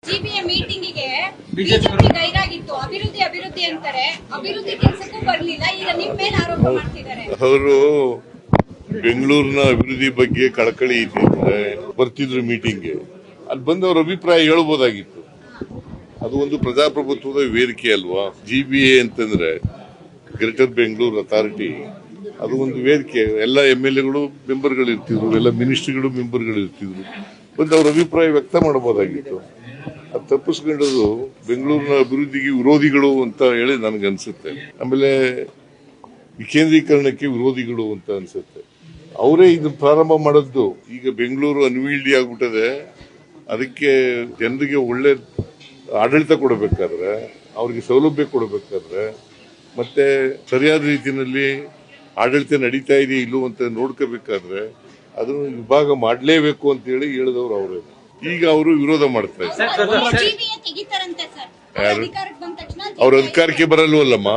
GBA ಮೀಟಿಂಗಿಗೆ BJP ಗೈರಾಗಿತ್ತು. ಅಭಿವೃದ್ಧಿ ಅಂತಾರೆ, ಅಭಿವೃದ್ಧಿ ಕೆಲಸಕ್ಕೂ ಬರಲಿಲ್ಲ. ಈಗ ನಿಮ್ಮ ಮೇಲೆ ಆರೋಪ ಮಾಡ್ತಿದ್ದಾರೆ. ಅವರು ಬೆಂಗಳೂರಿನ ಅಭಿವೃದ್ಧಿ ಬಗ್ಗೆ ಕಳಕಳಿ ಇದ್ದಿದ್ರೆ ಬರ್ತಿದ್ರು ಮೀಟಿಂಗ್ಗೆ. ಅಲ್ಲಿ ಬಂದು ಅವ್ರ ಅಭಿಪ್ರಾಯ ಹೇಳ್ಬೋದಾಗಿತ್ತು. ಅದು ಒಂದು ಪ್ರಜಾಪ್ರಭುತ್ವದ ವೇದಿಕೆ ಅಲ್ವಾ. ಜಿಬಿಎ ಅಂತಂದ್ರೆ ಗ್ರೇಟರ್ ಬೆಂಗಳೂರು ಅಥಾರಿಟಿ, ಅದು ಒಂದು ವೇದಿಕೆ. ಎಲ್ಲ MLAಗಳು ಮೆಂಬರ್ಗಳು ಇರ್ತಿದ್ರು, ಎಲ್ಲ ಮಿನಿಸ್ಟ್ರಿಗಳು ಮೆಂಬರ್ಗಳು ಇರ್ತಿದ್ರು. ಬಂದು ಅವ್ರ ಅಭಿಪ್ರಾಯ ವ್ಯಕ್ತ ಮಾಡಬಹುದಾಗಿತ್ತು. ಅದು ತಪ್ಪಿಸ್ಕೊಂಡದ್ದು ಬೆಂಗಳೂರಿನ ಅಭಿವೃದ್ಧಿಗೆ ವಿರೋಧಿಗಳು ಅಂತ ಹೇಳಿ ನನಗನ್ಸುತ್ತೆ. ಆಮೇಲೆ ವಿಕೇಂದ್ರೀಕರಣಕ್ಕೆ ವಿರೋಧಿಗಳು ಅಂತ ಅನ್ಸುತ್ತೆ. ಅವರೇ ಇದು ಪ್ರಾರಂಭ ಮಾಡದ್ದು. ಈಗ ಬೆಂಗಳೂರು ಅನ್ವೀಲ್ಡಿ ಆಗ್ಬಿಟ್ಟದೆ. ಅದಕ್ಕೆ ಜನರಿಗೆ ಒಳ್ಳೆ ಆಡಳಿತ ಕೊಡಬೇಕಾದ್ರೆ, ಅವ್ರಿಗೆ ಸೌಲಭ್ಯ ಕೊಡಬೇಕಾದ್ರೆ, ಮತ್ತೆ ಸರಿಯಾದ ರೀತಿಯಲ್ಲಿ ಆಡಳಿತ ನಡೀತಾ ಇದೆ ಇಲ್ಲೋ ಅಂತ ನೋಡ್ಕೋಬೇಕಾದ್ರೆ ಅದನ್ನು ವಿಭಾಗ ಮಾಡಲೇಬೇಕು ಅಂತ ಹೇಳಿ ಹೇಳಿದವರು ಅವರೇ. ಈಗ ಅವರು ವಿರೋಧ ಮಾಡ್ತಾ ಇದ್ದಾರೆ. ಅವ್ರ ಅಧಿಕಾರಕ್ಕೆ ಬರಲ್ವಲ್ಲಮ್ಮ.